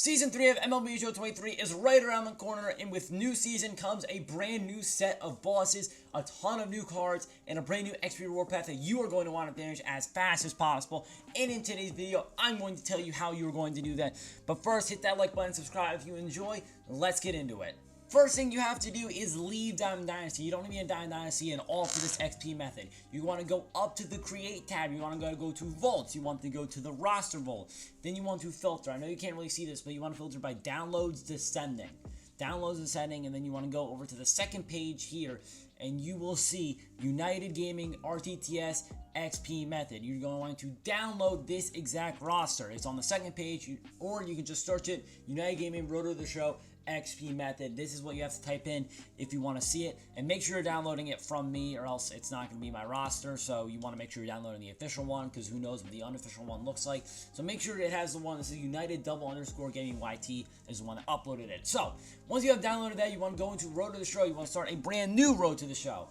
Season 3 of MLB Show 23 is right around the corner, and with new season comes a brand new set of bosses, a ton of new cards, and a brand new XP reward path that you are going to want to finish as fast as possible. And in today's video, I'm going to tell you how you are going to do that. But first, hit that like button, subscribe if you enjoy. Let's get into it. First thing you have to do is leave Diamond Dynasty. You don't need to be in Diamond Dynasty and all for this XP method. You want to go up to the Create tab. You want to go to Vaults. You want to go to the Roster Vault. Then you want to filter. I know you can't really see this, but you want to filter by Downloads Descending. Downloads Descending, and then you want to go over to the second page here, and you will see United Gaming RTTS XP method. You're going to want to download this exact roster. It's on the second page, or you can just search it, United Gaming Road to the Show XP method. This is what you have to type in if you want to see it, and make sure you're downloading it from me, or else it's not going to be my roster. So you want to make sure you're downloading the official one, because who knows what the unofficial one looks like. So make sure it has the one that says United _Gaming YT is the one that uploaded it. So once you have downloaded that, you want to go into Road to the Show. You want to start a brand new Road to the Show.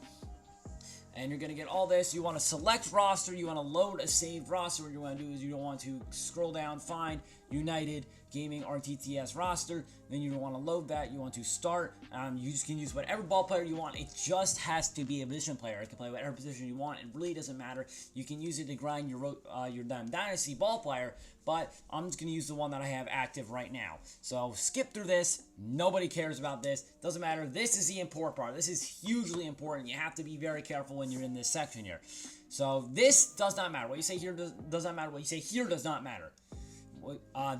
And you're going to get all this. You want to select roster. You want to load a saved roster. What you want to do is you don't want to scroll down, find United Gaming RTTS roster. Then you don't want to load that. You want to start. You just can use whatever ball player you want. It just has to be a position player. It can play whatever position you want. It really doesn't matter. You can use it to grind your Diamond Dynasty ball player, but I'm just going to use the one that I have active right now. So skip through this. Nobody cares about this. Doesn't matter. This is the important part. This is hugely important. You have to be very careful when you're in this section here. So this does not matter. What you say here does not matter. What you say here does not matter.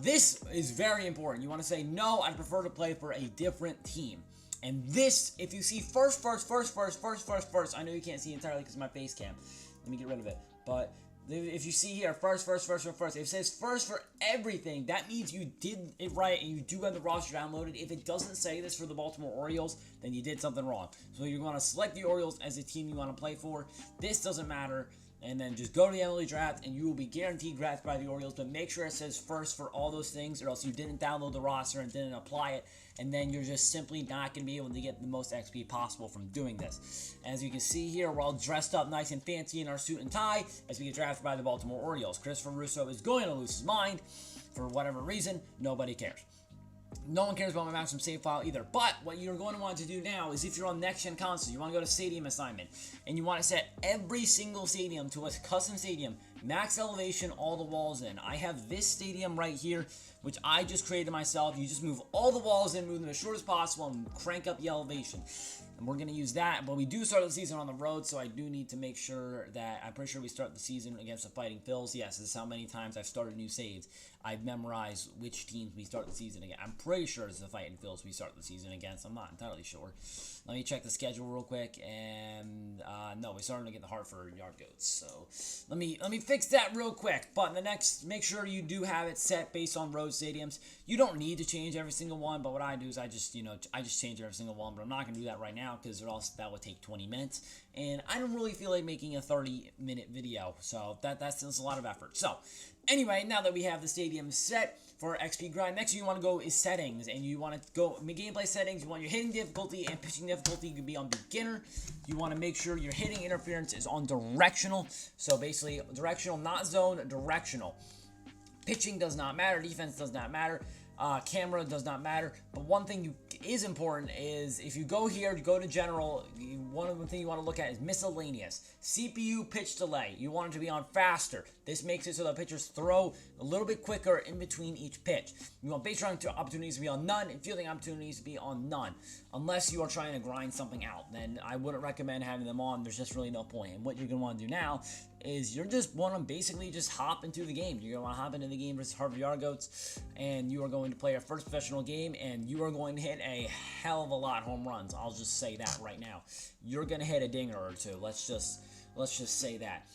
This is very important. You want to say, no, I'd prefer to play for a different team. And this, if you see first, I know you can't see entirely because of my face cam. Let me get rid of it. But if you see here, first, if it says first for everything, that means you did it right and you do have the roster downloaded. If it doesn't say this for the Baltimore Orioles, then you did something wrong. So you're going to select the Orioles as a team you want to play for. This doesn't matter. And then just go to the MLB draft, and you will be guaranteed drafted by the Orioles. But make sure it says first for all those things, or else you didn't download the roster and didn't apply it. And then you're just simply not going to be able to get the most XP possible from doing this. As you can see here, we're all dressed up nice and fancy in our suit and tie as we get drafted by the Baltimore Orioles. Christopher Russo is going to lose his mind for whatever reason. Nobody cares. No one cares about my maximum save file either. But what you're going to want to do now is, if you're on next gen console, you want to go to stadium assignment, and you want to set every single stadium to a custom stadium, max elevation, all the walls in. I have this stadium right here, which I just created myself. You just move all the walls in, move them as short as possible, and crank up the elevation. And we're going to use that, but we do start the season on the road, so I do need to make sure that, I'm pretty sure we start the season against the Fighting Phils. Yes, this is how many times I've started new saves. I've memorized which teams we start the season against. I'm pretty sure it's the Fighting Phils we start the season against. I'm not entirely sure. Let me check the schedule real quick, and no, we started to get the Hartford Yard Goats. So let me fix that real quick. But the next, make sure you do have it set based on road stadiums. You don't need to change every single one, but what I do is I just change every single one. But I'm not gonna do that right now because that would take 20 minutes, and I don't really feel like making a 30-minute video. So that's a lot of effort. So anyway, now that we have the stadium set for XP grind, next thing you want to go is settings, and you want to go gameplay settings. You want your hitting difficulty and pitching difficulty to be on beginner. You want to make sure your hitting interference is on directional. So basically, directional, not zone, directional. Pitching does not matter. Defense does not matter. Camera does not matter. But one thing is important is, if you go here, go to general, one of the things you want to look at is miscellaneous. CPU pitch delay. You want it to be on faster. This makes it so that pitchers throw a little bit quicker in between each pitch. You want base running opportunities to be on none, and fielding opportunities to be on none. Unless you are trying to grind something out, then I wouldn't recommend having them on. There's just really no point. And what you're going to want to do now is you're just want to basically just hop into the game. You're going to want to hop into the game versus Hartford Yard Goats, and you are going to play your first professional game, and you are going to hit a hell of a lot of home runs. I'll just say that right now. You're going to hit a dinger or two. Let's just say that.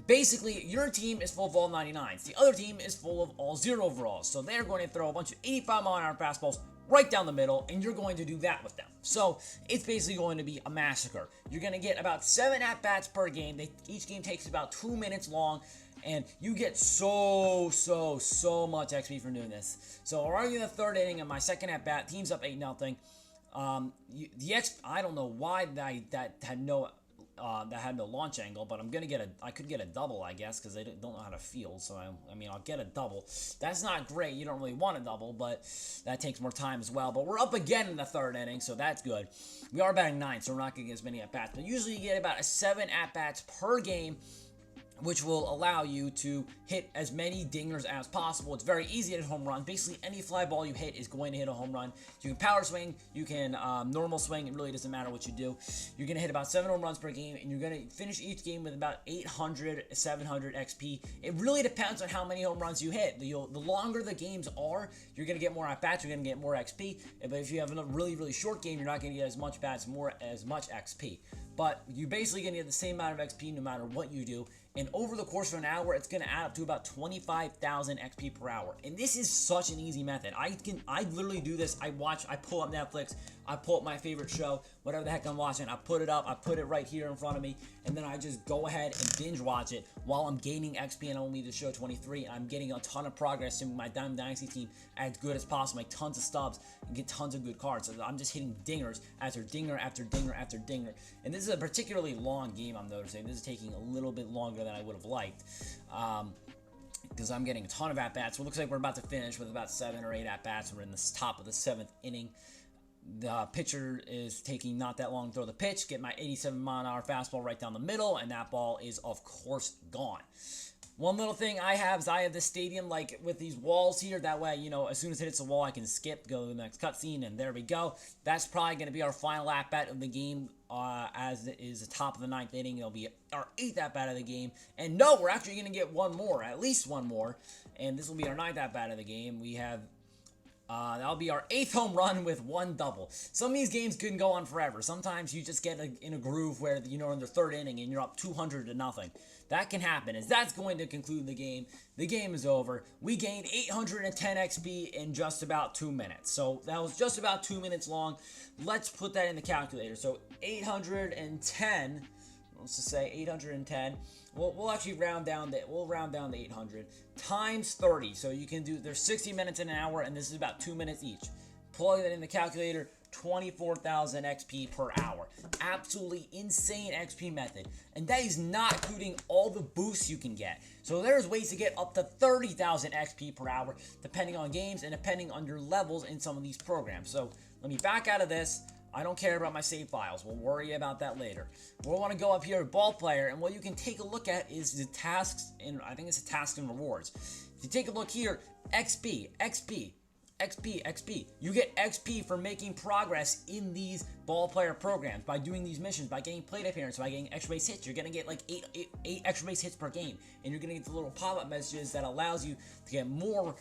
Basically, your team is full of all 99s. The other team is full of all 0 overalls. So they're going to throw a bunch of 85-mile-an-hour fastballs right down the middle, and you're going to do that with them. So it's basically going to be a massacre. You're going to get about 7 at-bats per game. Each game takes about 2 minutes long, and you get so much XP from doing this. So we're already in the 3rd inning of my 2nd at-bat. Team's up 8-0. I don't know why that had no that had no launch angle, but I could get a double, I guess, because they don't know how to field. So I mean, I'll get a double. That's not great. You don't really want a double, but that takes more time as well. But we're up again in the third inning, so that's good. We are batting 9, so we're not going to get as many at bats. But usually you get about 7 at bats per game, which will allow you to hit as many dingers as possible. It's very easy to hit a home run. Basically, any fly ball you hit is going to hit a home run. You can power swing, you can normal swing. It really doesn't matter what you do. You're going to hit about 7 home runs per game, and you're going to finish each game with about 800, 700 XP. It really depends on how many home runs you hit. The longer the games are, you're going to get more at-bats, you're going to get more XP. But if you have a really, really short game, you're not going to get as much bats, as much XP. But you're basically going to get the same amount of XP no matter what you do. And over the course of an hour, it's going to add up to about 25,000 XP per hour. And this is such an easy method. I literally do this. I pull up Netflix, I pull up my favorite show, whatever the heck I'm watching, I put it up, I put it right here in front of me, and then I just go ahead and binge watch it while I'm gaining XP and only the show 23. And I'm getting a ton of progress to my Diamond Dynasty team as good as possible, make tons of stubs, and get tons of good cards. So I'm just hitting dingers after dinger after dinger after dinger. And this is a particularly long game, I'm noticing. This is taking a little bit longer than I would have liked. Because I'm getting a ton of at-bats. Well, it looks like we're about to finish with about 7 or 8 at-bats. We're in the top of the 7th inning. The pitcher is taking not that long to throw the pitch. Get my 87-mile-an-hour fastball right down the middle, and that ball is, of course, gone. One little thing I have is this stadium, like, with these walls here. That way, as soon as it hits the wall, I can skip, go to the next cutscene, and there we go. That's probably going to be our final at-bat of the game, as it is the top of the 9th inning. It'll be our 8th at-bat of the game. And no, we're actually going to get one more, at least one more. And this will be our 9th at-bat of the game. We have... that'll be our 8th home run with 1 double. Some of these games can go on forever. Sometimes you just get in a groove where, in the 3rd inning and you're up 200-0. That can happen, as that's going to conclude the game. The game is over. We gained 810 XP in just about 2 minutes. So that was just about 2 minutes long. Let's put that in the calculator. So 810... let's just say 810. We'll actually round down to 800 times 30. So you can do, there's 60 minutes in an hour, and this is about 2 minutes each. Plug that in the calculator, 24,000 XP per hour. Absolutely insane XP method. And that is not including all the boosts you can get. So there's ways to get up to 30,000 XP per hour, depending on games and depending on your levels in some of these programs. So let me back out of this. I don't care about my save files. We'll worry about that later. We'll want to go up here at Ball Player, and what you can take a look at is the tasks, and I think it's the tasks and rewards. If you take a look here, XP, XP, XP, XP. You get XP for making progress in these Ball Player programs by doing these missions, by getting plate appearances, by getting extra base hits. You're going to get like 8 extra base hits per game, and you're going to get the little pop-up messages that allows you to get more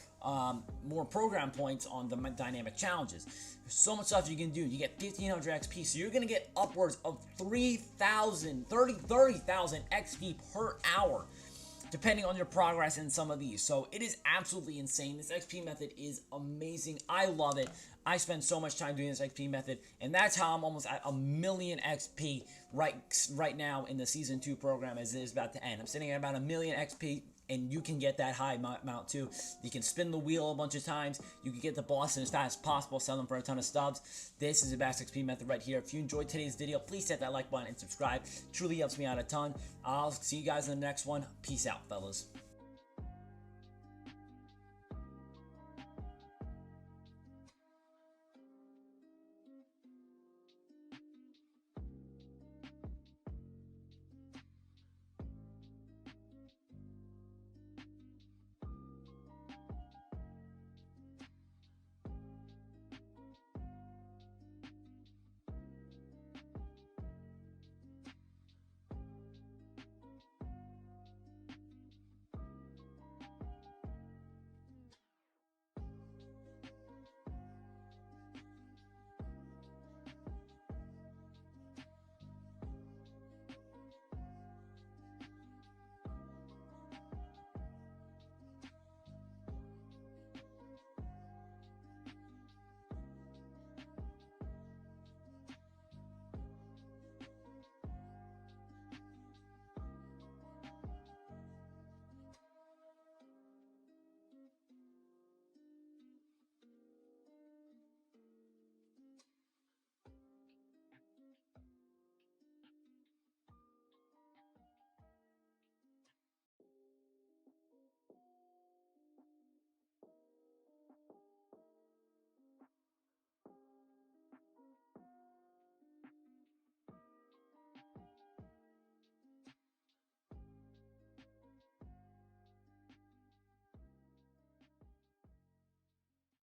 program points on the dynamic challenges. There's so much stuff you can do. You get 1,500 XP, so you're going to get upwards of 30,000 XP per hour, depending on your progress in some of these. So it is absolutely insane. This XP method is amazing. I love it. I spend so much time doing this XP method, and that's how I'm almost at 1,000,000 XP right now in the Season 2 program as it is about to end. I'm sitting at about 1,000,000 XP, and you can get that high amount too. You can spin the wheel a bunch of times. You can get the bosses as fast as possible, sell them for a ton of stubs. This is the best XP method right here. If you enjoyed today's video, please hit that like button and subscribe. It truly helps me out a ton. I'll see you guys in the next one. Peace out, fellas.